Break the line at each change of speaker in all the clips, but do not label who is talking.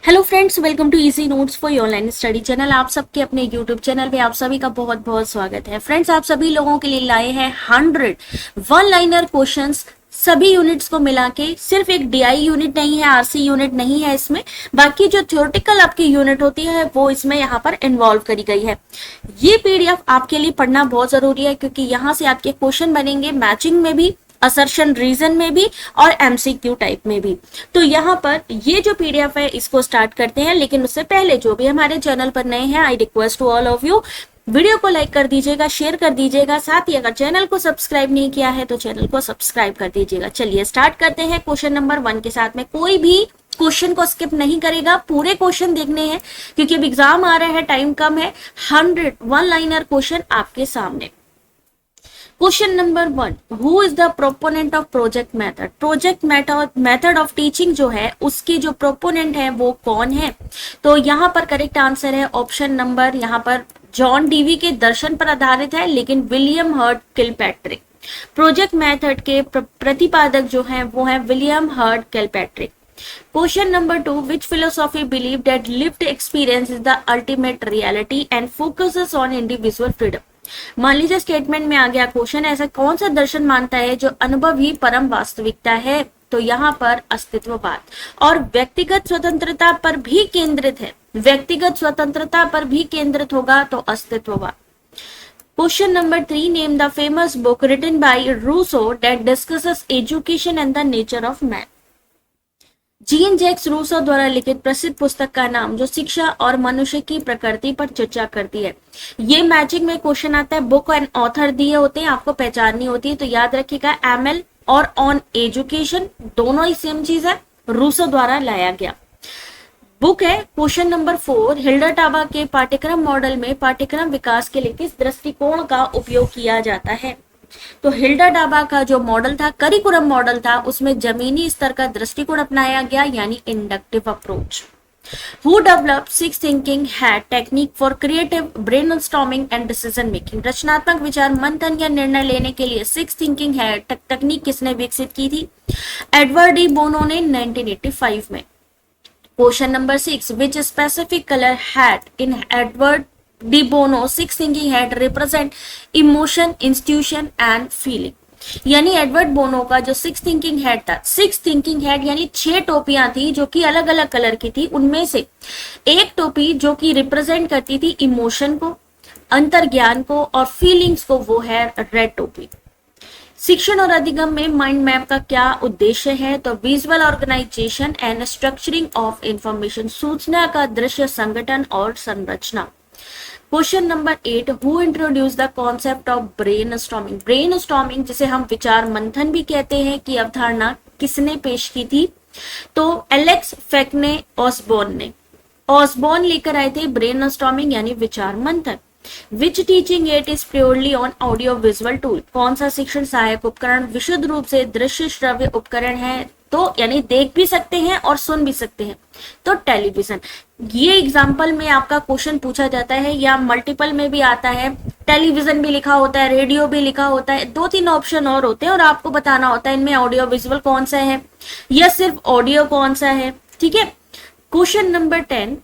Hello friends, welcome to easy notes for online study channel. आप सबके अपने YouTube channel पे आप सभी का बहुत बहुत स्वागत है। फ्रेंड्स, आप सभी लोगों के लिए लाए हैं 100 वन लाइनर क्वेश्चंस सभी यूनिट्स को मिला के। सिर्फ एक डीआई यूनिट नहीं है, आरसी यूनिट नहीं है इसमें, बाकी जो थ्योरेटिकल आपकी यूनिट होती है वो इसमें यहाँ पर इन्वॉल्व करी गई है। ये पीडीएफ आपके लिए पढ़ना बहुत जरूरी है क्योंकि यहाँ से आपके क्वेश्चन बनेंगे मैचिंग में भी, असर्शन रीजन में भी और एमसीक्यू टाइप में भी। तो यहाँ पर ये जो पीडीएफ है इसको स्टार्ट करते हैं, लेकिन उससे पहले जो भी हमारे चैनल पर नए हैं, I request to all of you, video को लाइक कर दीजिएगा, शेयर कर दीजिएगा, साथ ही अगर चैनल को सब्सक्राइब नहीं किया है तो चैनल को सब्सक्राइब कर दीजिएगा। चलिए स्टार्ट करते हैं क्वेश्चन नंबर 1 के साथ में। कोई भी क्वेश्चन को स्किप नहीं करेगा, पूरे क्वेश्चन देखने हैं क्योंकि अब एग्जाम आ रहा है, टाइम कम है। 100 वन लाइनर क्वेश्चन आपके सामने। Question number 1, who is the proponent of project method? Project method of teaching जो है उसके जो प्रोपोनेंट है वो कौन है? तो यहाँ पर करेक्ट आंसर है ऑप्शन नंबर, यहाँ पर जॉन डीवी के दर्शन पर आधारित है, लेकिन William Heard Kilpatrick. Project method के प्रतिपादक जो है वो है William Heard Kilpatrick. Question number 2, which philosophy believe that lived experience is the ultimate reality and focuses on individual freedom? मान लीजिए स्टेटमेंट में आ गया क्वेश्चन, ऐसा कौन सा दर्शन मानता है जो अनुभव ही परम वास्तविकता है? तो यहाँ पर अस्तित्ववाद और व्यक्तिगत स्वतंत्रता पर भी केंद्रित है। व्यक्तिगत स्वतंत्रता पर भी केंद्रित होगा तो अस्तित्ववाद। Question number 3, name the famous book written by Rousseau that discusses education and the nature of man? Jean Jacques Rousseau द्वारा लिखित प्रसिद्ध पुस्तक का नाम जो शिक्षा और मनुष्य की प्रकृति पर चर्चा करती है। ये मैचिंग में क्वेश्चन आता है, बुक एंड ऑथर दिए होते हैं, आपको पहचाननी होती है, तो याद रखिएगा एमएल और ऑन एजुकेशन दोनों ही सेम चीज है, रूसो द्वारा लाया गया बुक है। क्वेश्चन नंबर 4, हिल्डर टाबा के पाठ्यक्रम मॉडल में पाठ्यक्रम विकास के लिए किस दृष्टिकोण का उपयोग किया जाता है? तो हिल्डा डाबा का जो मॉडल था, करिकुलम मॉडल था, उसमें जमीनी स्तर का दृष्टिकोण अपनाया गया, यानी inductive approach. Who develop six thinking had technique for creative brainstorming and decision making? रचनात्मक विचार मंथन या निर्णय लेने के लिए सिक्स थिंकिंग हैड तकनीक किसने विकसित की थी? एडवर्ड डी बोनो ने 1985 में। Question number 6, which specific colour had in Edward de Bono six thinking had represent emotion, institution and feeling? यानी एडवर्ड बोनो का जो सिक्स थिंकिंग हेड था, सिक्स थिंकिंग हेड यानी 6 टोपियां थी जो कि अलग अलग कलर की थी, उनमें से एक टोपी जो कि रिप्रेजेंट करती थी इमोशन को, अंतर्ज्ञान को और फीलिंग्स को, वो है रेड टोपी। शिक्षण और अधिगम में माइंड मैप का क्या उद्देश्य है? तो visual organisation and structuring of information, सूचना का दृश्य संगठन और संरचना। Question number 8, who introduce the concept of brainstorming? Brainstorming जिसे हम विचार मंथन भी कहते हैं की अवधारणा किसने पेश की थी? तो एलेक्स फेकने ऑसबॉर्न ने। ऑसबॉर्न लेकर आए थे ब्रेनस्टॉर्मिंग यानी विचार मंथन। Which teaching aid is purely on audio visual tool? कौन सा शिक्षण सहायक उपकरण विशुद्ध रूप से दृश्य श्रव्य उपकरण है? तो यानी देख भी सकते हैं और सुन भी सकते हैं, तो टेलीविजन। ये एग्जाम्पल में आपका क्वेश्चन पूछा जाता है या मल्टीपल में भी आता है, टेलीविजन भी लिखा होता है, रेडियो भी लिखा होता है, 2-3 ऑप्शन और होते हैं और आपको बताना होता है इनमें ऑडियो विजुअल कौन सा है या सिर्फ ऑडियो कौन सा है। ठीक है। Question number 10,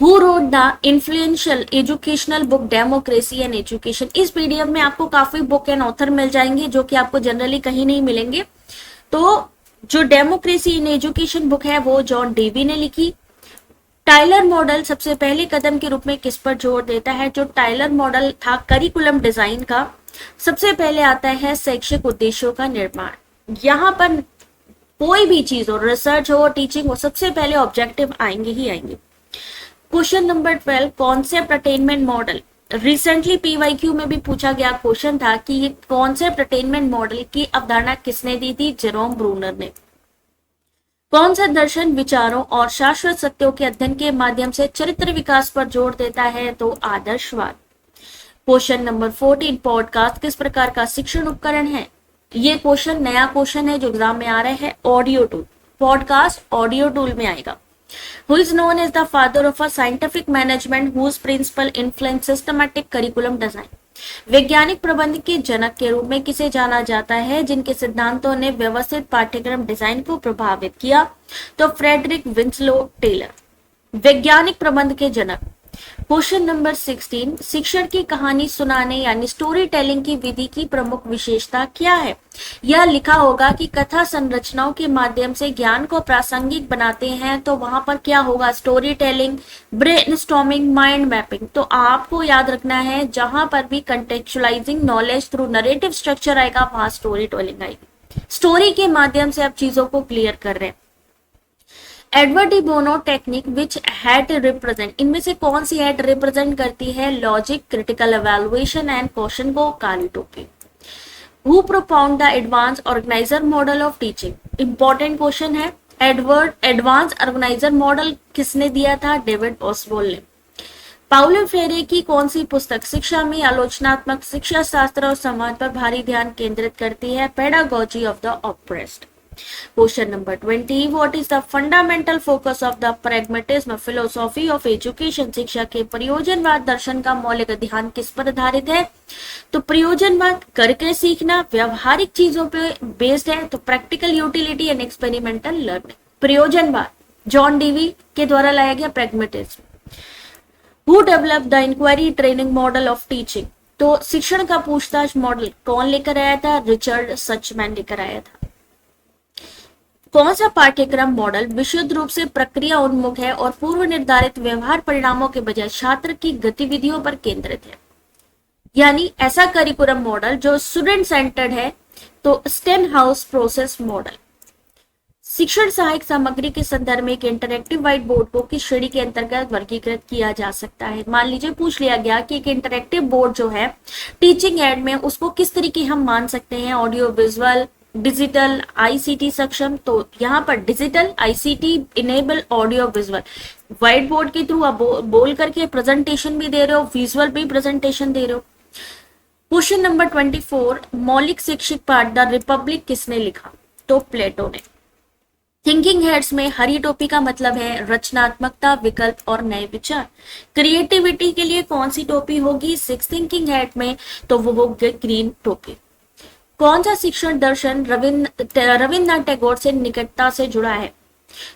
who wrote the influential educational book democracy and education? इस पीडीएफ में आपको काफी बुक एंड ऑथर मिल जाएंगे जो कि आपको जनरली कहीं नहीं मिलेंगे। तो जो डेमोक्रेसी इन एजुकेशन बुक है वो जॉन डेवी ने लिखी। टाइलर मॉडल सबसे पहले कदम के रूप में किस पर जोर देता है? जो टाइलर मॉडल था करिकुलम डिजाइन का, सबसे पहले आता है शैक्षिक उद्देश्यों का निर्माण। यहाँ पर कोई भी चीज हो, रिसर्च हो, टीचिंग हो, सबसे पहले ऑब्जेक्टिव आएंगे ही आएंगे। Question number 12, concept attainment model. Recently PYQ में भी पूछा गया क्वेश्चन था कि ये कॉन्सेप्ट अटेनमेंट मॉडल की अवधारणा किसने दी थी? जेरोम ब्रूनर ने। कौन सा दर्शन विचारों और शाश्वत सत्यों के अध्ययन के माध्यम से चरित्र विकास पर जोर देता है? तो आदर्शवाद। क्वेश्चन नंबर 14, पॉडकास्ट किस प्रकार का शिक्षण उपकरण है? ये क्वेश्चन नया क्वेश्चन है जो एग्जाम में आ रहा है। Audio tool, podcast audio tool में आएगा। Who is known as the father of a scientific management whose principle influence systematic curriculum design? वैज्ञानिक प्रबंध के जनक के रूप में किसे जाना जाता है जिनके सिद्धांतों ने व्यवस्थित पाठ्यक्रम डिजाइन को प्रभावित किया? तो फ्रेडरिक विंसलो टेलर, वैज्ञानिक प्रबंध के जनक। क्वेश्चन नंबर 16, शिक्षण की कहानी सुनाने यानी स्टोरी टेलिंग की विधि की प्रमुख विशेषता क्या है? यह लिखा होगा कि कथा संरचनाओं के माध्यम से ज्ञान को प्रासंगिक बनाते हैं, तो वहां पर क्या होगा? Story telling, brainstorming, mind mapping. तो आपको याद रखना है जहां पर भी कंटेक्चुअलाइजिंग नॉलेज थ्रू नरेटिव स्ट्रक्चर आएगा वहां स्टोरी टेलिंग आएगी। स्टोरी के माध्यम से आप चीजों को क्लियर कर रहे हैं। Edward de Bono technique which had represent, इनमें से कौन सी हैड रिप्रेजेंट करती है? Logic, critical evaluation and question को काली टोपी। Who प्रोपाउंड the advance organiser model of teaching? Important question है। एडवांस ऑर्गेनाइजर मॉडल किसने दिया था? डेविड ऑसबॉल ने। पाउलो फ्रेरे की कौन सी पुस्तक शिक्षा में आलोचनात्मक शिक्षा शास्त्र और समाज पर भारी ध्यान केंद्रित करती है? Pedagogy of the oppressed. Question number 20, what is the fundamental focus of the pragmatism philosophy of education? शिक्षा के प्रयोजनवाद दर्शन का मौलिक ध्यान किस पर आधारित है? तो प्रयोजनवाद करके सीखना, व्यवहारिक चीजों पे बेस्ड है, तो practical utility and experimental learning. प्रयोजनवाद जॉन डीवी के द्वारा लाया गया pragmatism. Who develop the inquiry training model of teaching? तो शिक्षण का पूछताछ मॉडल कौन लेकर आया था? रिचर्ड सचमैन लेकर आया था। कौन सा पाठ्यक्रम मॉडल विशुद्ध रूप से प्रक्रिया उन्मुख है और पूर्व निर्धारित व्यवहार परिणामों के बजाय छात्र की गतिविधियों पर केंद्रित है? यानी ऐसा करिकुलम मॉडल जो स्टूडेंट सेंटर्ड है, तो स्टेन हाउस प्रोसेस मॉडल। शिक्षण सहायक सामग्री के संदर्भ में एक इंटरैक्टिव व्हाइट बोर्ड को किस श्रेणी के अंतर्गत वर्गीकृत किया जा सकता है? मान लीजिए पूछ लिया गया कि एक इंटरैक्टिव बोर्ड जो है टीचिंग एड में, उसको किस तरीके हम मान सकते हैं? ऑडियो विजुअल, डिजिटल, आईसीटी सक्षम। तो यहाँ पर digital, ICT enable, audio visual. White board के थ्रू आप बोल करके प्रेजेंटेशन भी दे रहे हो, विजुअल भी प्रेजेंटेशन दे रहे हो। क्वेश्चन नंबर 24, मौलिक शैक्षिक पाठ द रिपब्लिक किसने लिखा? तो प्लेटो ने। थिंकिंग हेड्स में हरी टोपी का मतलब है रचनात्मकता, विकल्प और नए विचार। क्रिएटिविटी के लिए कौन सी टोपी होगी सिक्स थिंकिंग हेड में? तो वो होगी ग्रीन टोपी। कौन सा शिक्षण दर्शन रविन्द्रनाथ टैगोर से निकटता से जुड़ा है?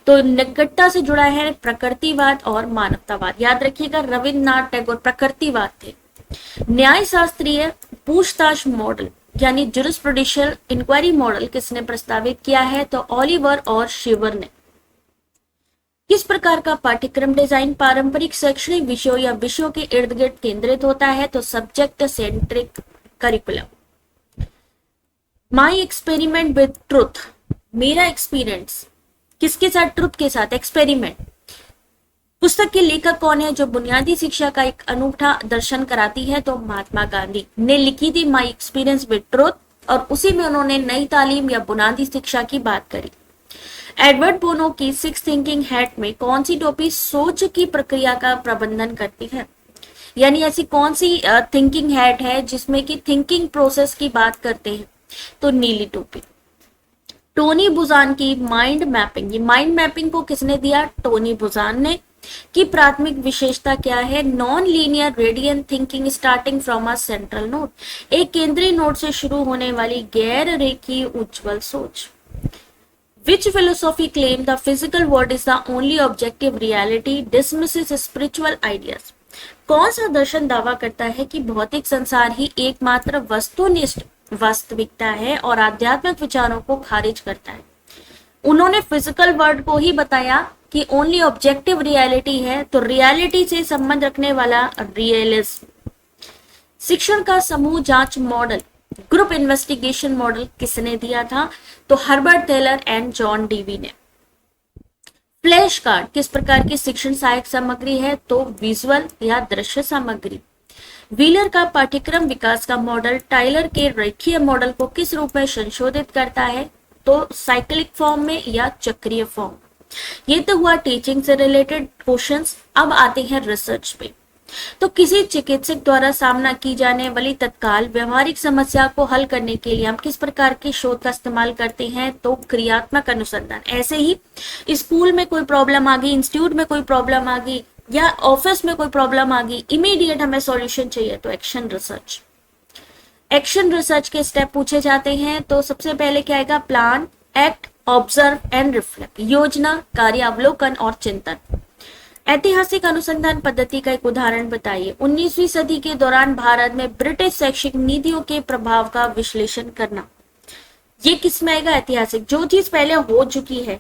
तो निकटता से जुड़ा है प्रकृतिवाद और मानवतावाद। याद रखिएगा रविन्द्रनाथ टैगोर प्रकृतिवाद थे। न्याय शास्त्रीय पूछताछ मॉडल यानी जुरिस्प्रूडेंशियल इंक्वायरी मॉडल किसने प्रस्तावित किया है? तो ओलिवर और शिवर ने। किस प्रकार का पाठ्यक्रम डिजाइन पारंपरिक शैक्षणिक विषयों या विषयों के इर्द गिर्द केंद्रित होता है? तो subject centric curriculum. My experiment with truth, मेरा एक्सपीरियंस किसके साथ? ट्रुथ के साथ। एक्सपेरिमेंट पुस्तक के लेखक कौन है जो बुनियादी शिक्षा का एक अनूठा दर्शन कराती है? तो महात्मा गांधी ने लिखी थी माई एक्सपीरियंस विद ट्रुथ, और उसी में उन्होंने नई तालीम या बुनियादी शिक्षा की बात करी। एडवर्ड बोनो की सिक्स थिंकिंग हैट में कौन सी टोपी सोच की प्रक्रिया का प्रबंधन करती है? यानी ऐसी कौन सी थिंकिंग हैट है जिसमें कि थिंकिंग प्रोसेस की बात करते हैं? तो नीली टोपी। टोनी बुजान की माइंड मैपिंग, ये माइंड मैपिंग को किसने दिया? टोनी बुजान ने। की प्राथमिक विशेषता क्या है? Non linear radian thinking starting from a central node, एक केंद्रीय नोड से शुरू होने वाली गैर रेखीय उज्जवल सोच। Which philosophy claim the physical world is the only objective reality, dismisses spiritual ideas? कौन सा दर्शन दावा करता है कि भौतिक संसार ही एकमात्र वस्तुनिष्ठ वास्तविकता है और आध्यात्मिक विचारों को खारिज करता है? उन्होंने फिजिकल वर्ल्ड को ही बताया कि ओनली ऑब्जेक्टिव रियलिटी है, तो रियलिटी से संबंध रखने वाला रियलिज्म। शिक्षण का समूह जांच मॉडल, ग्रुप इन्वेस्टिगेशन मॉडल किसने दिया था? तो Herbert Taylor and John Dewey ने। फ्लैश कार्ड किस प्रकार की शिक्षण सहायक सामग्री है? तो विजुअल या दृश्य सामग्री। व्हीलर का पाठ्यक्रम विकास का मॉडल टाइलर के रेखीय मॉडल को किस रूप में संशोधित करता है? तो साइक्लिक फॉर्म में या चक्रीय फॉर्म। ये तो हुआ टीचिंग से रिलेटेड क्वेश्चंस। अब आते हैं रिसर्च पे। तो किसी चिकित्सक द्वारा सामना की जाने वाली तत्काल व्यवहारिक समस्या को हल करने के लिए हम किस प्रकार के शोध का इस्तेमाल करते हैं? तो क्रियात्मक अनुसंधान। ऐसे ही स्कूल में कोई प्रॉब्लम आ गई, इंस्टीट्यूट में कोई प्रॉब्लम आ गई या ऑफिस में कोई प्रॉब्लम आ गई, इमीडिएट हमें सॉल्यूशन चाहिए, तो एक्शन रिसर्च। एक्शन रिसर्च के स्टेप पूछे जाते हैं तो सबसे पहले क्या आएगा, plan, act, observe and reflect, योजना, कार्य, अवलोकन और चिंतन। ऐतिहासिक अनुसंधान पद्धति का एक उदाहरण बताइए। 19वीं सदी के दौरान भारत में ब्रिटिश शैक्षिक नीतियों के प्रभाव का विश्लेषण करना। ये किसमें आएगा, ऐतिहासिक, जो चीज पहले हो चुकी है।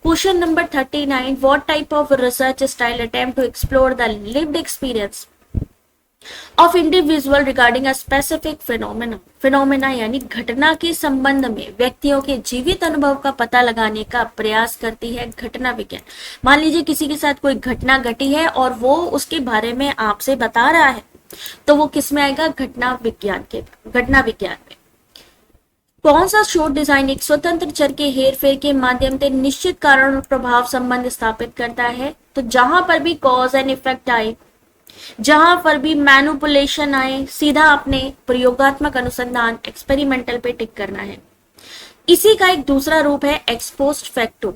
Question number 39, what type of research style attempt to explore the lived experience of individual regarding a specific phenomena यानी घटना के संबंध में व्यक्तियों के जीवित अनुभव का पता लगाने का प्रयास करती है घटना विज्ञान। मान लीजिए किसी के साथ कोई घटना घटी है और वो उसके बारे में आपसे बता रहा है, तो वो किस में आएगा, घटना विज्ञान में। कौन सा शोध डिजाइन एक स्वतंत्र चर के हेरफेर के माध्यम से निश्चित कारण और प्रभाव संबंध स्थापित करता है। तो जहां पर भी कॉज एंड इफेक्ट आए, जहां पर भी मैनिपुलेशन आए, सीधा अपने प्रयोगात्मक अनुसंधान एक्सपेरिमेंटल पे टिक करना है। इसी का एक दूसरा रूप है एक्सपोस्ट फैक्टो,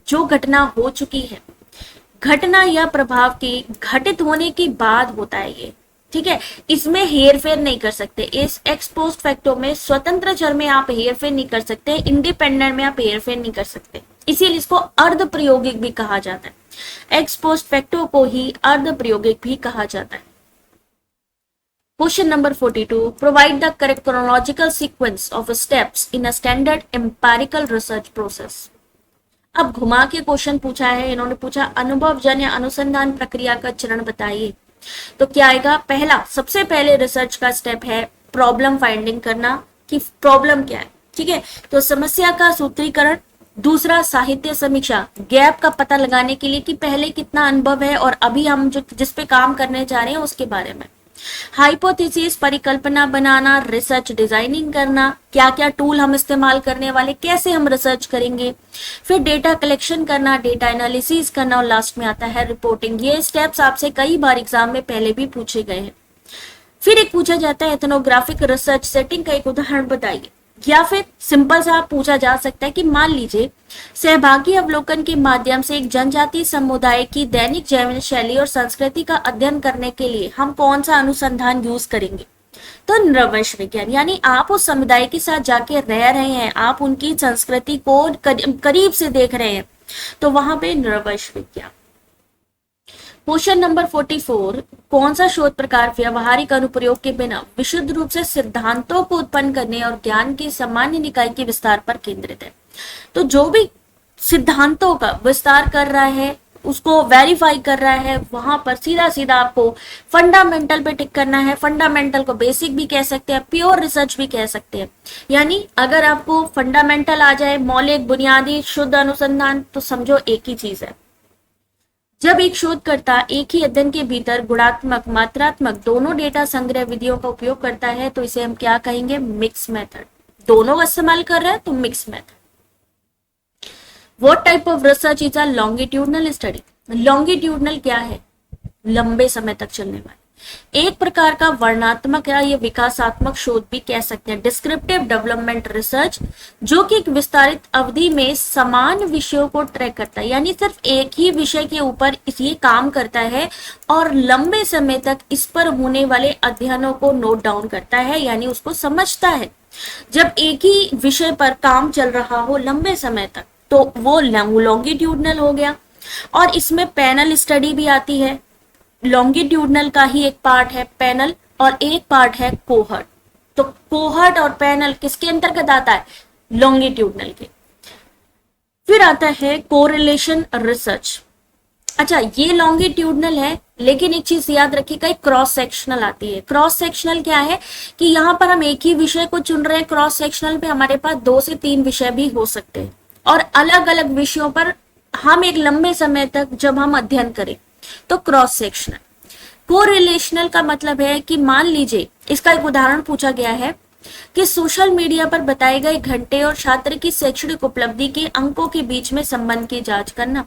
जो घटना हो चुकी है, घटना या प्रभाव के घटित होने के बाद होता है ये, ठीक है। इसमें हेरफेर नहीं कर सकते। इस एक्सपोस्ट फैक्टो में स्वतंत्र चर में आप हेरफेर नहीं कर सकते, इंडिपेंडेंट में आप हेरफेर नहीं कर सकते, इसीलिए इसको अर्ध प्रायोगिक भी कहा जाता है। एक्सपोस्ट फैक्टो को ही अर्ध प्रायोगिक भी कहा जाता है। Question number 42, provide the correct chronological sequence of steps in a standard empirical research process. अब घुमा के क्वेश्चन पूछा है, इन्होंने पूछा अनुभवजन्य अनुसंधान प्रक्रिया का चरण बताइए। तो क्या आएगा, पहला, सबसे पहले रिसर्च का स्टेप है प्रॉब्लम फाइंडिंग करना कि प्रॉब्लम क्या है, ठीक है। तो समस्या का सूत्रीकरण, दूसरा साहित्य समीक्षा, गैप का पता लगाने के लिए कि पहले कितना अनुभव है और अभी हम जो जिस पे काम करने जा रहे हैं उसके बारे में। हाइपोथेसिस, परिकल्पना बनाना, रिसर्च डिजाइनिंग करना, क्या क्या टूल हम इस्तेमाल करने वाले, कैसे हम रिसर्च करेंगे, फिर डेटा कलेक्शन करना, डेटा एनालिसिस करना और लास्ट में आता है रिपोर्टिंग। ये स्टेप्स आपसे कई बार एग्जाम में पहले भी पूछे गए हैं। फिर एक पूछा जाता है एथनोग्राफिक रिसर्च सेटिंग का एक उदाहरण बताइए, या फिर सिंपल सा पूछा जा सकता है कि मान लीजिए सहभागी अवलोकन के माध्यम से एक जनजातीय समुदाय की दैनिक जीवन शैली और संस्कृति का अध्ययन करने के लिए हम कौन सा अनुसंधान यूज करेंगे। तो नृवंश विज्ञान, यानी आप उस समुदाय के साथ जाके रह रहे हैं, आप उनकी संस्कृति को करीब से देख रहे हैं, तो वहां पे नृवंश विज्ञान। क्वेश्चन नंबर 44, कौन सा शोध प्रकार व्यवहारिक अनुप्रयोग के बिना विशुद्ध रूप से सिद्धांतों को उत्पन्न करने और ज्ञान की सामान्य निकाय के विस्तार पर केंद्रित है। तो जो भी सिद्धांतों का विस्तार कर रहा है, उसको वेरीफाई कर रहा है, वहां पर सीधा सीधा आपको फंडामेंटल पे टिक करना है। फंडामेंटल को बेसिक भी कह सकते हैं, प्योर रिसर्च भी कह सकते हैं। यानी अगर आपको फंडामेंटल आ जाए, मौलिक, बुनियादी, शुद्ध अनुसंधान, तो समझो एक ही चीज है। जब एक शोधकर्ता एक ही अध्ययन के भीतर गुणात्मक, मात्रात्मक दोनों डेटा संग्रह विधियों का उपयोग करता है तो इसे हम क्या कहेंगे, मिक्स मेथड। दोनों का इस्तेमाल कर रहा है तो mix method. What type of research is a longitudinal study. Longitudinal क्या है, लंबे समय तक चलने वाली। एक प्रकार का वर्णनात्मक या ये विकासात्मक शोध भी कह सकते हैं, डिस्क्रिप्टिव डेवलपमेंट रिसर्च, जो कि एक विस्तारित अवधि में समान विषयों को ट्रैक करता है, यानी सिर्फ एक ही विषय के ऊपर ये काम करता है और लंबे समय तक इस पर होने वाले अध्ययनों को नोट डाउन करता है, यानी उसको समझता है। जब एक ही विषय पर काम चल रहा हो लंबे समय तक तो वो लॉन्गिट्यूडनल हो गया। और इसमें पैनल स्टडी भी आती है। लॉन्गिट्यूडनल का ही एक पार्ट है पैनल और एक पार्ट है कोहर्ट। तो कोहर्ट और पैनल किसके अंतर्गत आता है, लॉन्गिट्यूडनल के। फिर आता है कोरिलेशन रिसर्च। अच्छा, ये लॉन्गिट्यूडनल है, लेकिन एक चीज याद रखिएगा, क्रॉस सेक्शनल आती है। क्रॉस सेक्शनल क्या है कि यहाँ पर हम एक ही विषय को चुन रहे हैं, क्रॉस सेक्शनल पे हमारे पास 2 से 3 विषय भी हो सकते हैं और अलग अलग विषयों पर हम एक लंबे समय तक जब हम अध्ययन करें तो क्रॉस सेक्शनल। कोरिलेशनल का मतलब है कि मान लीजिए, इसका एक उदाहरण पूछा गया है कि सोशल मीडिया पर बताए गए घंटे और छात्र की शैक्षणिक उपलब्धि के अंकों के बीच में संबंध की जांच करना,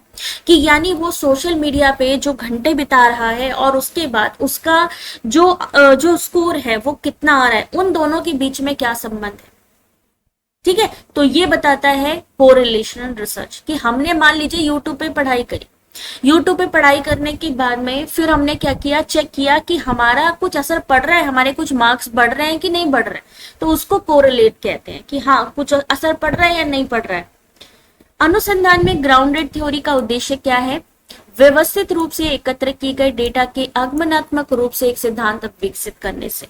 कि यानी वो सोशल मीडिया पे जो घंटे बिता रहा है और उसके बाद उसका जो स्कोर है वो कितना आ रहा है, उन दोनों के बीच में क्या संबंध है। ठीक है, तो ये बताता है कोरिलेशनल रिसर्च कि हमने मान लीजिए यूट्यूब पे पढ़ाई करी, यूट्यूब पे पढ़ाई करने के बाद में फिर हमने क्या किया, चेक किया कि हमारा कुछ असर पड़ रहा है, हमारे कुछ मार्क्स बढ़ रहे हैं कि नहीं बढ़ रहे हैं, तो उसको कोरिलेट कहते हैं कि हाँ कुछ असर पड़ रहा है या नहीं पड़ रहा है। अनुसंधान में ग्राउंडेड थ्योरी का उद्देश्य क्या है? व्यवस्थित रूप से एकत्र किए गए डेटा के आगमनात्मक रूप से एक सिद्धांत विकसित करने से।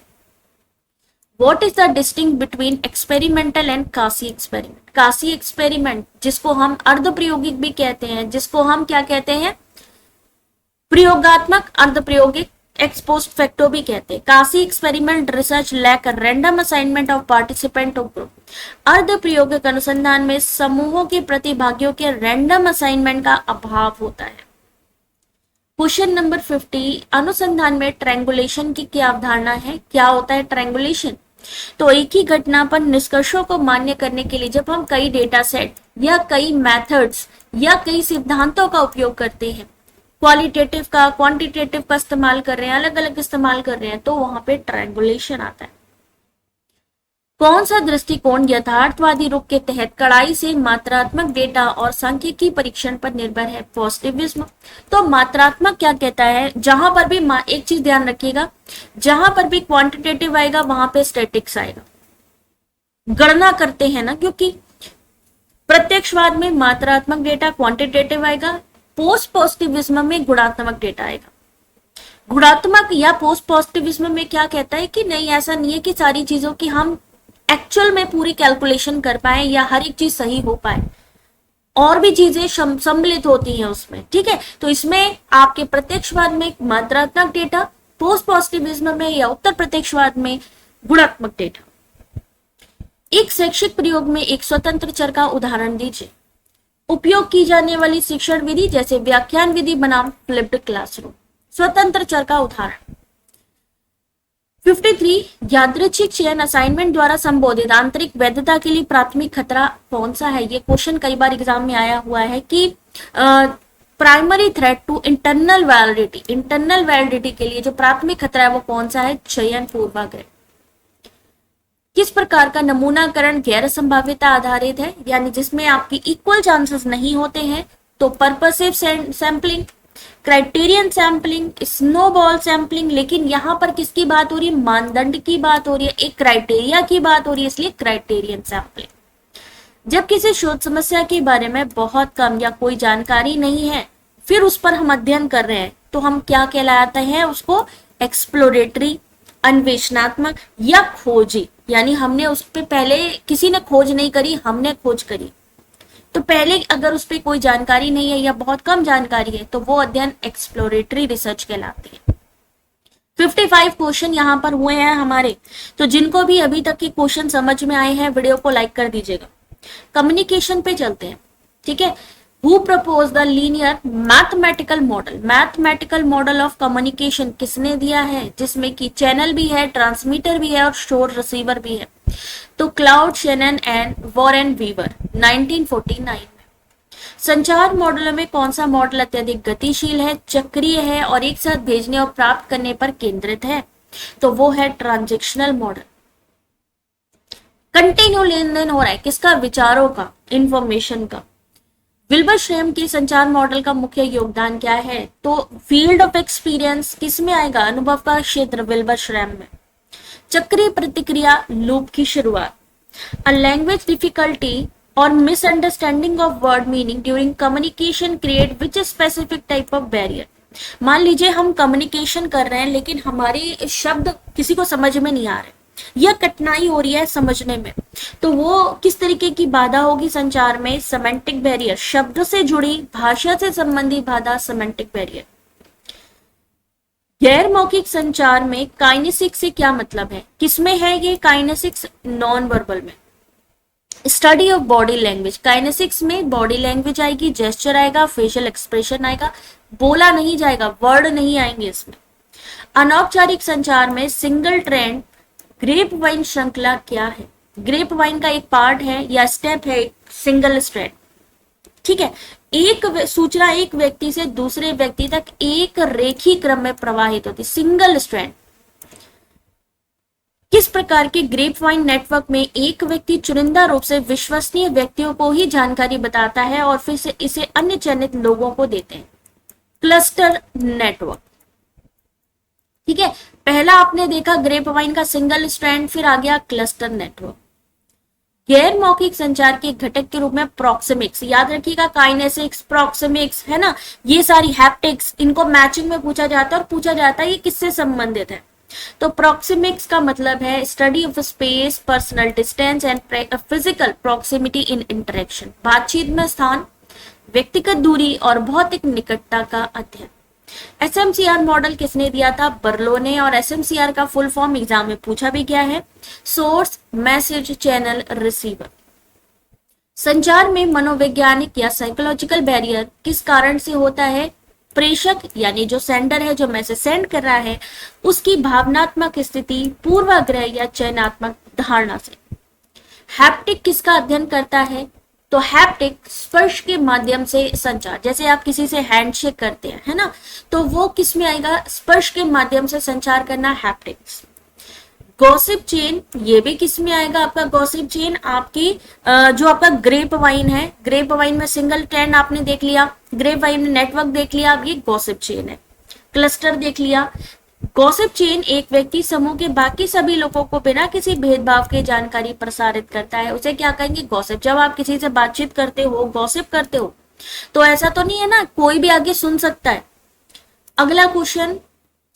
What is the distinct between experimental and कासी एक्सपेरिमेंट? कासी एक्सपेरिमेंट जिसको हम अर्ध प्रयोगिक भी कहते हैं, जिसको हम क्या कहते हैं, प्रयोगात्मक अर्ध प्रयोगिक एक्सपोस्ट फैक्टो भी कहते हैं। Quasi experiment research lack random assignment of participant of group. अर्ध प्रयोगिक अनुसंधान में समूहों के प्रतिभागियों के रैंडम असाइनमेंट का अभाव होता है। क्वेश्चन नंबर 50, अनुसंधान में ट्रायंगुलेशन की क्या अवधारणा है? क्या होता है ट्रायंगुलेशन? तो एक ही घटना पर निष्कर्षों को मान्य करने के लिए जब हम कई डेटा सेट या कई मेथड्स या कई सिद्धांतों का उपयोग करते हैं, क्वालिटेटिव का क्वांटिटेटिव का इस्तेमाल कर रहे हैं, अलग अलग इस्तेमाल कर रहे हैं, तो वहां पे ट्रायंगुलेशन आता है। कौन सा दृष्टिकोण यथार्थवादी रूप के तहत कड़ाई से मात्रात्मक डेटा और सांख्यिकी परीक्षण पर निर्भर है? पॉजिटिविज्म। तो मात्रात्मक क्या कहता है, जहां पर भी एक चीज ध्यान रखिएगा, जहां पर भी क्वांटिटेटिव आएगा वहां पे स्टैटिक्स आएगा, गणना करते हैं ना, क्योंकि प्रत्यक्षवाद में मात्रात्मक डेटा क्वांटिटेटिव आएगा, पोस्ट पॉजिटिविज्म में गुणात्मक डेटा आएगा। गुणात्मक या पोस्ट पॉजिटिविज्म में क्या कहता है कि नहीं, ऐसा नहीं है कि सारी चीजों की हम एक्चुअल में पूरी कैलकुलेशन कर पाए या हर एक चीज सही हो पाए, और भी चीजें सम्मिलित होती हैं उसमें, ठीक है। तो इसमें आपके प्रत्यक्षवाद में मात्रात्मक डेटा, पोस्ट पॉजिटिविज्म में या उत्तर प्रत्यक्षवाद में गुणात्मक डेटा। एक शैक्षिक प्रयोग में एक स्वतंत्र चर का उदाहरण दीजिए। उपयोग की जाने वाली शिक्षण विधि जैसे व्याख्यान विधि बनाम फ्लिप्ड क्लासरूम। स्वतंत्र चर का उदाहरण। 53, यादृच्छिक चयन असाइनमेंट द्वारा संबोधित आंतरिक वैधता के लिए प्राथमिक खतरा कौन सा है? ये क्वेश्चन कई बार एग्जाम में आया हुआ है कि primary threat to internal validity, internal validity के लिए जो प्राथमिक खतरा है वो कौन सा है? चयन पूर्वाग्रह। किस प्रकार का नमूनाकरण गैर संभाव्यता आधारित है, यानी जिसमें आपकी इक्वल चांसेस नहीं होते हैं? तो purposive sampling, criterion sampling, snowball sampling. लेकिन यहां पर किसकी बात हो रही है? मानदंड की बात हो रही है, एक क्राइटेरिया की बात हो रही है, इसलिए क्राइटेरियन सैंपलिंग। जब किसी शोध समस्या के बारे में बहुत कम या कोई जानकारी नहीं है, फिर उस पर हम अध्ययन कर रहे हैं, तो हम क्या कहलाते हैं उसको? एक्सप्लोरेटरी, अन्वेषणात्मक या खोजी, यानी हमने उस पर पहले किसी ने खोज नहीं करी, हमने खोज करी। तो पहले अगर उस पर कोई जानकारी नहीं है या बहुत कम जानकारी है तो वो अध्ययन एक्सप्लोरेटरी रिसर्च कहलाती है। 55 क्वेश्चन यहाँ पर हुए हैं हमारे, तो जिनको भी अभी तक के क्वेश्चन समझ में आए हैं वीडियो को लाइक कर दीजिएगा। कम्युनिकेशन पे चलते हैं, ठीक है। Who propose the linear mathematical model? Mathematical model of communication किसने दिया है? जिसमें कि चैनल भी है, ट्रांसमीटर भी है और शोर रिसीवर भी है। तो Claude, Shannon and Warren Weaver 1949 में। संचार मॉडलों में कौन सा मॉडल अत्यधिक गतिशील है, चक्रीय है और एक साथ भेजने और प्राप्त करने पर केंद्रित है? तो वो है ट्रांजैक्शनल मॉडल। कंटिन्यू लेन देन हो रहा है, किसका? विचारों का, इंफॉर्मेशन का। विल्बर श्रैम के संचार मॉडल का मुख्य योगदान क्या है? तो फील्ड ऑफ एक्सपीरियंस किस में आएगा? अनुभव का क्षेत्र विल्बर श्रैम में। चक्रीय प्रतिक्रिया, लूप की शुरुआत। अ लैंग्वेज डिफिकल्टी और misunderstanding of word meaning during communication create which specific type of barrier. मान लीजिए हम कम्युनिकेशन कर रहे हैं लेकिन हमारे शब्द किसी को समझ में नहीं आ रहे या कठिनाई हो रही है समझने में, तो वो किस तरीके की बाधा होगी संचार में? सेमेंटिक बैरियर, शब्द से जुड़ी भाषा से संबंधी बाधा, सेमेंटिक बैरियर। गैर मौखिक संचार में काइनेसिक्स से क्या मतलब है? किसमें है ये काइनेसिक्स? नॉन वर्बल में। Study of body language, kinesics में बॉडी लैंग्वेज आएगी, जेस्चर आएगा, फेशियल एक्सप्रेशन आएगा, बोला नहीं जाएगा, वर्ड नहीं आएंगे इसमें। अनौपचारिक संचार में सिंगल ट्रेंड ग्रेप वाइन श्रृंखला क्या है? ग्रेप वाइन का एक पार्ट है या स्टेप है सिंगल स्ट्रैंड, ठीक है। एक सूचना एक व्यक्ति से दूसरे व्यक्ति तक एक रेखी क्रम में प्रवाहित होती, सिंगल स्ट्रैंड। किस प्रकार के ग्रेप वाइन नेटवर्क में एक व्यक्ति चुनिंदा रूप से विश्वसनीय व्यक्तियों को ही जानकारी बताता है और फिर से इसे अन्य चयनित लोगों को देते हैं? Cluster network. ठीक है, पहला आपने देखा ग्रेप वाइन का सिंगल स्ट्रैंड, फिर आ गया क्लस्टर नेटवर्क। गैर मौखिक संचार के घटक के रूप में प्रोक्सेमिक्स, याद रखिएगा, काइनेसिक्स, प्रोक्सेमिक्स, है ना, ये सारी हैप्टिक्स, इनको मैचिंग में पूछा जाता है और पूछा जाता है ये किससे संबंधित है। तो प्रोक्सेमिक्स का मतलब है study of space, personal distance and physical proximity in interaction, बातचीत में स्थान, व्यक्तिगत दूरी और भौतिक निकटता का अध्ययन। एसएमसीआर मॉडल किसने दिया था? बर्लो ने। और एसएमसीआर का फुल फॉर्म एग्जाम में पूछा भी गया है, सोर्स मैसेज चैनल रिसीवर। संचार में मनोवैज्ञानिक या साइकोलॉजिकल बैरियर किस कारण से होता है? प्रेषक यानी जो सेंडर है, जो मैसेज सेंड कर रहा है, उसकी भावनात्मक स्थिति, पूर्वाग्रह या चयनात्मक धारणा से। हैप्टिक किसका अध्ययन करता है? तो हैप्टिक स्पर्श के माध्यम से संचार, जैसे आप किसी से हैंडशेक करते हैं, है ना, तो वो किस में आएगा? स्पर्श के माध्यम से संचार करना, हैप्टिक्स। गॉसिप चेन, ये भी किस में आएगा आपका? गॉसिप चेन आपकी जो आपका ग्रेप वाइन है, ग्रेप वाइन में सिंगल ट्रेंड आपने देख लिया, ग्रेप वाइन में नेटवर्क देख लिया, अब ये गॉसिप चेन है। क्लस्टर देख लिया। गॉसिप चेन एक व्यक्ति समूह के बाकी सभी लोगों को बिना किसी भेदभाव के जानकारी प्रसारित करता है, उसे क्या कहेंगे? गॉसिप। जब आप किसी से बातचीत करते हो, गॉसिप करते हो, तो ऐसा तो नहीं है ना कोई भी आगे सुन सकता है। अगला क्वेश्चन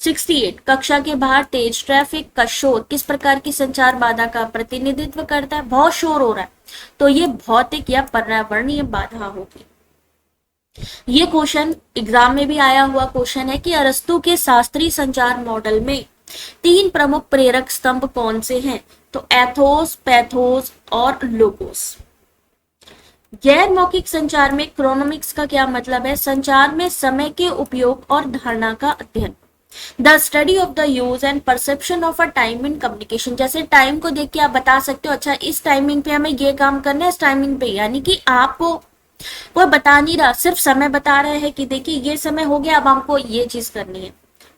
68, कक्षा के बाहर तेज ट्रैफिक का शोर किस प्रकार की संचार बाधा का प्रतिनिधित्व करता है? बहुत शोर हो रहा है, तो ये भौतिक या पर्यावरणीय बाधा होगी। ये क्वेश्चन एग्जाम में भी आया हुआ क्वेश्चन है कि अरस्तु के शास्त्रीय संचार मॉडल में 3 प्रमुख प्रेरक स्तंभ कौन से हैं? तो एथोस, पैथोस और लोगोस। गैर मौखिक संचार में क्रोनोमिक्स का क्या मतलब है? संचार में समय के उपयोग और धारणा का अध्ययन। The study of the use and perception of a time in communication, जैसे टाइम को देख के आप बता सकते हो, अच्छा इस टाइमिंग पे हमें ये काम करना है, इस टाइमिंग पे, यानी कि आपको कोई बता नहीं रहा, सिर्फ समय बता रहे हैं कि देखिए ये समय हो गया, अब हमको ये चीज करनी है,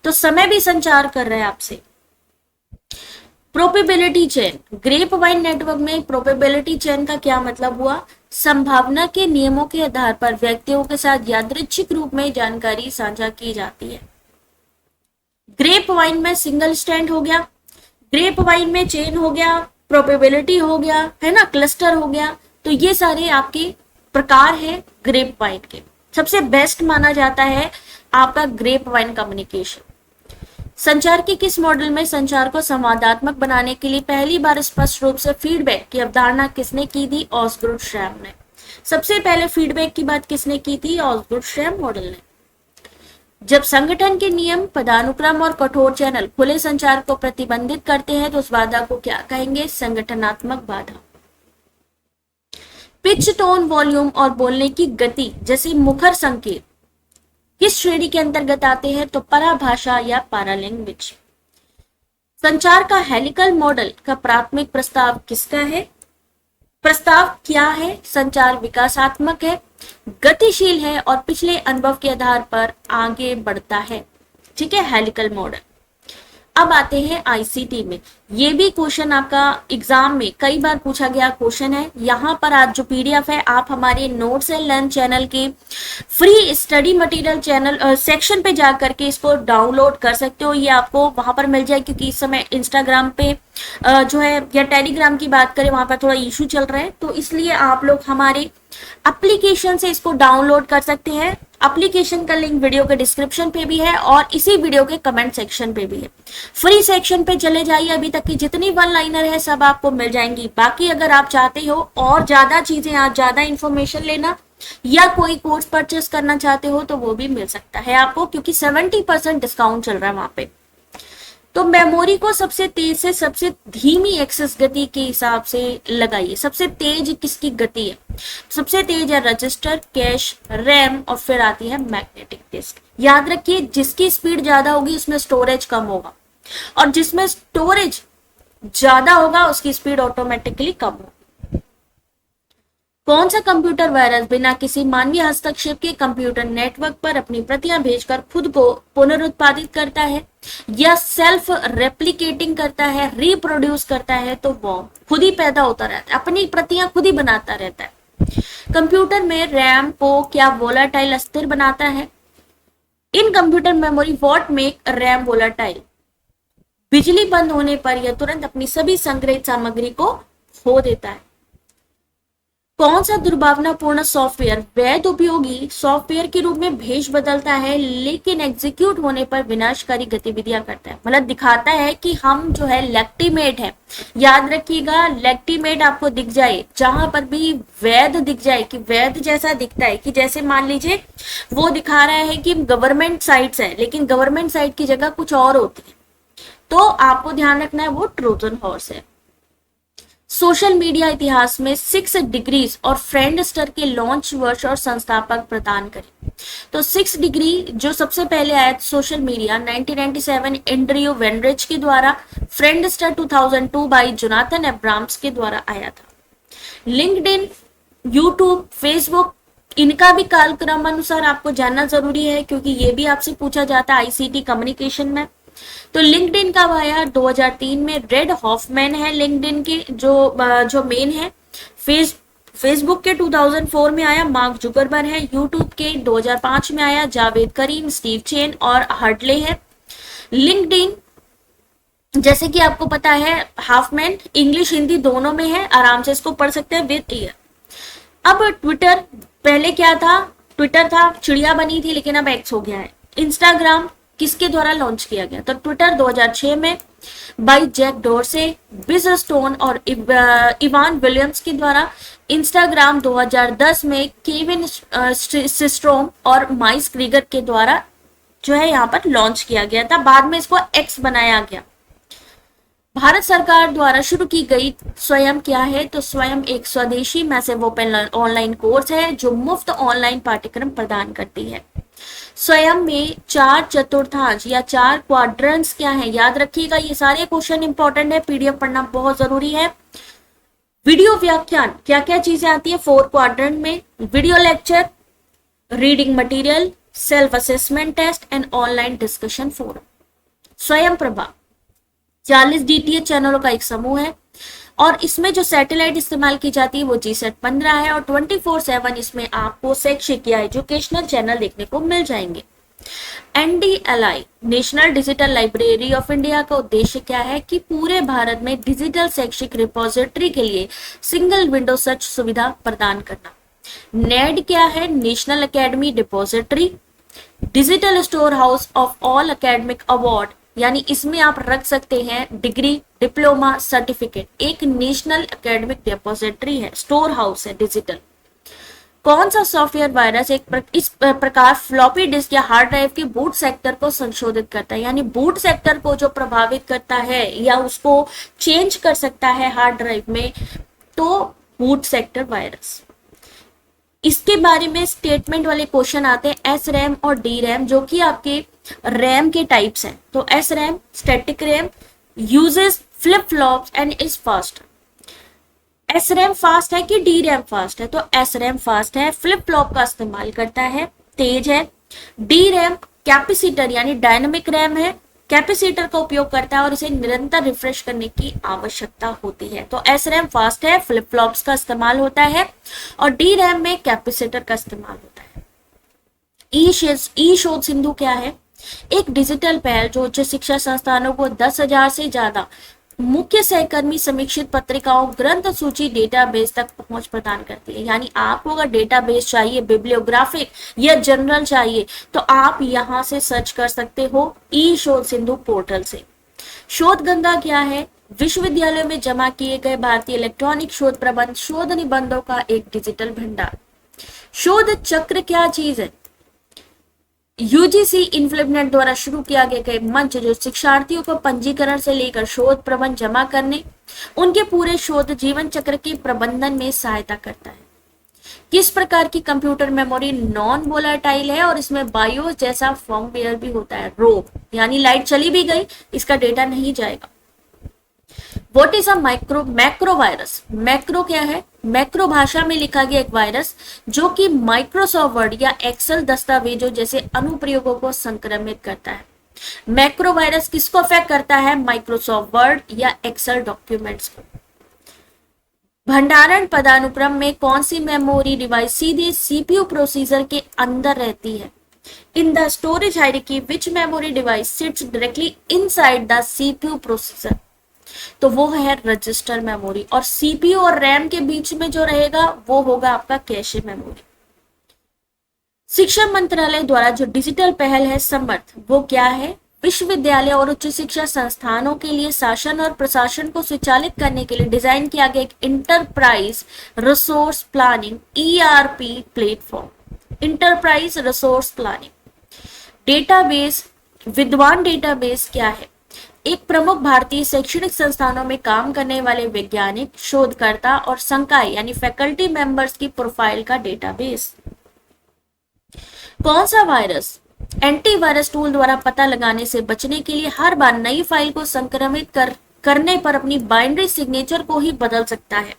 तो समय भी संचार कर रहे हैं आपसे। Probability chain, grapevine network में प्रोबेबिलिटी चेन का क्या मतलब हुआ? संभावना के नियमों के आधार पर व्यक्तियों के साथ यादृच्छिक रूप में जानकारी साझा की जाती है। ग्रेप वाइन में सिंगल स्टैंड हो गया, ग्रेप वाइन में चेन हो गया, प्रोबेबिलिटी हो गया, है ना, क्लस्टर हो गया, तो ये सारे आपके प्रकार है ग्रेप वाइन के। सबसे बेस्ट माना जाता है आपका ग्रेप वाइन कम्युनिकेशन। संचार के किस मॉडल में संचार को संवादात्मक बनाने के लिए पहली बार स्पष्ट रूप से फीडबैक की अवधारणा किसने की थी? ऑसगुड श्रैम ने। सबसे पहले फीडबैक की बात किसने की थी? ऑसगुड श्रैम मॉडल ने। जब संगठन के नियम, पदानुक्रम और कठोर चैनल खुले संचार को प्रतिबंधित करते हैं तो उस बाधा को क्या कहेंगे? संगठनात्मक बाधा। पिच, टोन, वॉल्यूम और बोलने की गति जैसे मुखर संकेत किस श्रेणी के अंतर्गत आते हैं? तो पराभाषा या पैरालैंग्वेज। संचार का हेलिकल मॉडल का प्राथमिक प्रस्ताव किसका है? प्रस्ताव क्या है? संचार विकासात्मक है, गतिशील है और पिछले अनुभव के आधार पर आगे बढ़ता है। ठीक है, हेलिकल मॉडल। अब आते हैं आईसीटी में। ये भी क्वेश्चन आपका एग्जाम में कई बार पूछा गया क्वेश्चन है। यहाँ पर आज जो पीडीएफ है आप हमारे नोट्स एंड लर्न चैनल के free study material channel section पे जा करके इसको डाउनलोड कर सकते हो। ये आपको वहां पर मिल जाए, क्योंकि इस समय इंस्टाग्राम पे जो है या टेलीग्राम की बात करें वहां पर थोड़ा इशू चल रहा है, तो इसलिए आप लोग हमारे एप्लीकेशन से इसको डाउनलोड कर सकते हैं। एप्लीकेशन का लिंक वीडियो के डिस्क्रिप्शन पे भी है और इसी वीडियो के कमेंट सेक्शन पे भी है। फ्री सेक्शन पे चले जाइए, अभी तक की जितनी वन लाइनर है सब आपको मिल जाएंगी। बाकी अगर आप चाहते हो और ज्यादा चीजें, आज ज्यादा इंफॉर्मेशन लेना या कोई कोर्स परचेस करना चाहते हो तो वो भी मिल सकता है आपको, क्योंकि 70% डिस्काउंट चल रहा है वहां पे। तो मेमोरी को सबसे तेज से सबसे धीमी एक्सेस गति के हिसाब से लगाइए। सबसे तेज किसकी गति है? सबसे तेज है रजिस्टर, कैश, रैम और फिर आती है मैग्नेटिक डिस्क। याद रखिए, जिसकी स्पीड ज्यादा होगी उसमें स्टोरेज कम होगा और जिसमें स्टोरेज ज्यादा होगा उसकी स्पीड ऑटोमेटिकली कम होगी। कौन सा कंप्यूटर वायरस बिना किसी मानवीय हस्तक्षेप के कंप्यूटर नेटवर्क पर अपनी प्रतियां भेजकर खुद को पुनरुत्पादित करता है या सेल्फ रेप्लिकेटिंग करता है, रिप्रोड्यूस करता है? तो वो खुद ही पैदा होता रहता है, अपनी प्रतियां खुद ही बनाता रहता है। कंप्यूटर में रैम को क्या वोलाटाइल अस्थिर बनाता है? इन computer memory what make RAM volatile, बिजली बंद होने पर यह तुरंत अपनी सभी संग्रहित सामग्री को खो देता है। कौन सा दुर्भावनापूर्ण सॉफ्टवेयर वैध उपयोगी सॉफ्टवेयर के रूप में भेष बदलता है लेकिन एग्जीक्यूट होने पर विनाशकारी गतिविधियां करता है, मतलब दिखाता है कि हम जो है लेक्टिमेट है, याद रखिएगा लेक्टिमेट आपको दिख जाए जहां पर भी वैध दिख जाए कि वैध जैसा दिखता है, कि जैसे मान लीजिए वो दिखा रहा है कि गवर्नमेंट साइट्स है लेकिन गवर्नमेंट साइट की जगह कुछ और होती है, तो आपको ध्यान रखना है वो ट्रोजन हॉर्स है। सोशल मीडिया इतिहास में 6 डिग्रीज और फ्रेंडस्टर के लॉन्च वर्ष और संस्थापक प्रदान करें। तो 6 डिग्री जो सबसे पहले आया सोशल मीडिया 1997 एंड्रयू वेनरिच के द्वारा, फ्रेंडस्टर 2002 बाई जोनाथन एब्राम्स के द्वारा आया था। लिंक्डइन, यूट्यूब, फेसबुक, इनका भी कालक्रम अनुसार आपको जानना जरूरी है क्योंकि ये भी आपसे पूछा जाता है आईसीटी कम्युनिकेशन में। तो लिंक्डइन का आया 2003 में, रेड हॉफमैन है लिंक्डइन के जो मेन है। फेसबुक के 2004 में आया मार्क जुकरबर्ग है। यूट्यूब के 2005 में आया जावेद करीम, स्टीव चेन और हर्टले है। लिंक्डइन जैसे कि आपको पता है हाफमैन इंग्लिश हिंदी दोनों में है, आराम से इसको पढ़ सकते हैं विद ईयर। अब ट्विटर पहले क्या था, ट्विटर था चिड़िया बनी थी लेकिन अब एक्स हो गया है। इंस्टाग्राम किसके द्वारा लॉन्च किया गया, तो ट्विटर 2006 में बाय जैक डोरसे, बिज स्टोन और इवान विलियम्स के द्वारा। इंस्टाग्राम 2010 में केविन सिस्ट्रोम और माइस क्रीगर के द्वारा जो है यहाँ पर लॉन्च किया गया था, बाद में इसको एक्स बनाया गया। भारत सरकार द्वारा शुरू की गई स्वयं क्या है, तो स्वयं एक स्वदेशी मैसिव ओपन ऑनलाइन कोर्स है जो मुफ्त ऑनलाइन पाठ्यक्रम प्रदान करती है। स्वयं में 4 चतुर्थांश या 4 क्वाड्रेंट्स क्या है, याद रखिएगा ये सारे क्वेश्चन इंपॉर्टेंट है, पीडीएफ पढ़ना बहुत जरूरी है। वीडियो व्याख्यान क्या क्या चीजें आती है 4 क्वाड्रेंट में, video lecture, reading material, self assessment test and online discussion forum. Swayam Prabha 40 DTH चैनलों का एक समूह है और इसमें जो सैटेलाइट इस्तेमाल की जाती है वो जीसैट 15 है और 24/7 इसमें आपको शैक्षिक या एजुकेशनल चैनल देखने को मिल जाएंगे। NDLI national digital library of India का उद्देश्य क्या है कि पूरे भारत में डिजिटल शैक्षिक रिपोजिटरी के लिए सिंगल विंडो सर्च सुविधा प्रदान करना। नेड क्या है, national academy depository, digital store house of all academic award, यानी इसमें आप रख सकते हैं डिग्री, डिप्लोमा, सर्टिफिकेट, एक नेशनल एकेडमिक डिपोजिटरी है, स्टोर हाउस है डिजिटल। कौन सा सॉफ्टवेयर वायरस इस प्रकार फ्लॉपी डिस्क या हार्ड ड्राइव के बूट सेक्टर को संशोधित करता है, यानी बूट सेक्टर को जो प्रभावित करता है या उसको चेंज कर सकता है हार्ड ड्राइव में, तो बूट सेक्टर वायरस। इसके बारे में स्टेटमेंट वाले क्वेश्चन आते हैं एस रैम और डी रैम जो कि आपके रैम के टाइप्स हैं। तो S RAM static RAM uses flip flops and is fast. S RAM fast है कि डी रैम फास्ट है, तो एस रैम फास्ट है, फ्लिप फ्लॉप का इस्तेमाल करता है, तेज है। डी रैम कैपेसिटर यानी डायनामिक रैम है, कैपेसिटर का उपयोग करता है और इसे निरंतर रिफ्रेश करने की आवश्यकता होती है। तो एस रैम फास्ट है, फ्लिप फ्लॉप्स का इस्तेमाल होता है और डी रैम में कैपेसिटर का इस्तेमाल होता है। ई शोध सिंधु क्या है, एक डिजिटल पहल जो उच्च शिक्षा संस्थानों को 10,000 से ज्यादा मुख्य सहकर्मी समीक्षित पत्रिकाओं, ग्रंथ सूची, डेटाबेस तक पहुंच प्रदान करती है। यानी आपको अगर डेटाबेस चाहिए, बिब्लियोग्राफिक या जनरल चाहिए, तो आप यहां से सर्च कर सकते हो ई शोध सिंधु पोर्टल से। शोध गंगा क्या है, विश्वविद्यालयों में जमा किए गए भारतीय इलेक्ट्रॉनिक शोध प्रबंध, शोध निबंधों का एक डिजिटल भंडार। शोध चक्र क्या चीज है, यूजीसी इन्फ्लिपनेट द्वारा शुरू किया गया मंच जो शिक्षार्थियों को पंजीकरण से लेकर शोध प्रबंध जमा करने, उनके पूरे शोध जीवन चक्र के प्रबंधन में सहायता करता है। किस प्रकार की कंप्यूटर मेमोरी नॉन वोलेटाइल है और इसमें बायोस जैसा फर्मवेयर भी होता है, रोम, यानी लाइट चली भी गई इसका डेटा नहीं जाएगा। What is a macro virus, macro क्या है, मैक्रो भाषा में लिखा गया एक वायरस जो कि माइक्रोसॉफ्ट वर्ड या एक्सेल दस्तावेजों जैसे अनुप्रयोगों को संक्रमित करता है। मैक्रो वायरस किसको अफेक्ट करता है, माइक्रोसॉफ्ट वर्ड या एक्सेल डॉक्यूमेंट्स को। भंडारण पदानुक्रम में कौन सी मेमोरी डिवाइस सीधे सीपीयू प्रोसीजर के अंदर रहती है, In the storage hierarchy, which memory device sits directly inside the CPU processor? तो वो है रजिस्टर मेमोरी, और सीपीयू और रैम के बीच में जो रहेगा वो होगा आपका कैशे मेमोरी। शिक्षा मंत्रालय द्वारा जो डिजिटल पहल है समर्थ, वो क्या है? विश्वविद्यालय और उच्च शिक्षा संस्थानों के लिए शासन और प्रशासन को स्वचालित करने के लिए डिजाइन किया गया एक enterprise resource planning ERP platform. Enterprise resource planning database, विद्वान डेटाबेस क्या है? एक प्रमुख भारतीय शैक्षणिक संस्थानों में काम करने वाले वैज्ञानिक, शोधकर्ता और संकाय यानी फैकल्टी मेंबर्स की प्रोफाइल का डेटाबेस। कौन सा वायरस एंटीवायरस टूल द्वारा पता लगाने से बचने के लिए हर बार नई फाइल को संक्रमित करने पर अपनी बाइनरी सिग्नेचर को ही बदल सकता है?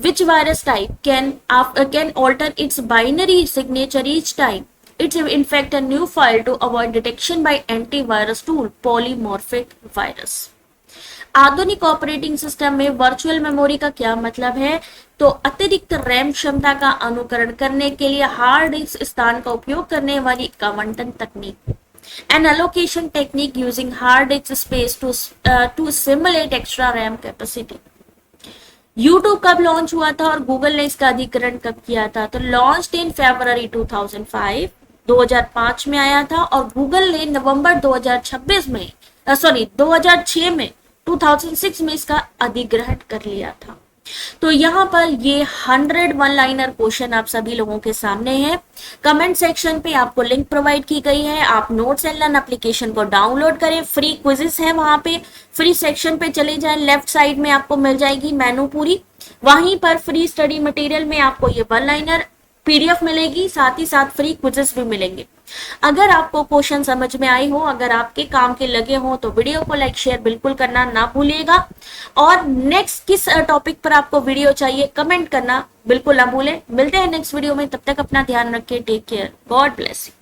Which virus type can alter its binary signature each time it infect a new file to avoid detection by antivirus tool? Polymorphic virus। आधुनिक ऑपरेटिंग सिस्टम में वर्चुअल मेमोरी का क्या मतलब है? तो अतिरिक्त रैम क्षमता का अनुकरण करने के लिए हार्ड डिस्क स्थान का उपयोग करने वाली आवंटन तकनीक। An allocation technique using hard disk space to simulate extra RAM capacity। YouTube कब लॉन्च हुआ था और गूगल ने इसका अधिग्रहण कब किया था? तो लॉन्च इन फरवरी 2005, 2005 में आया था, और गूगल ने नवंबर 2026 में 2006 में 2006 में इसका अधिग्रहण कर लिया था। तो यहाँ पर ये 100 वन लाइनर क्वेश्चन आप सभी लोगों के सामने है। कमेंट सेक्शन पे आपको लिंक प्रोवाइड की गई है, आप नोट्स एंड लर्न एप्लीकेशन को डाउनलोड करें, फ्री क्विजेस है वहां पे, फ्री सेक्शन पे चले जाएं, लेफ्ट साइड में आपको मिल जाएगी मेनू पूरी, वहीं पर फ्री स्टडी मटेरियल में आपको ये वन लाइनर पीडीएफ मिलेगी, साथ ही साथ फ्री क्विजेस भी मिलेंगे। अगर आपको क्वेश्चन समझ में आए हो, अगर आपके काम के लगे हो, तो वीडियो को लाइक शेयर बिल्कुल करना ना भूलिएगा, और नेक्स्ट किस टॉपिक पर आपको वीडियो चाहिए कमेंट करना बिल्कुल ना भूलें। मिलते हैं नेक्स्ट वीडियो में, तब तक अपना ध्यान रखें, take care, God bless you.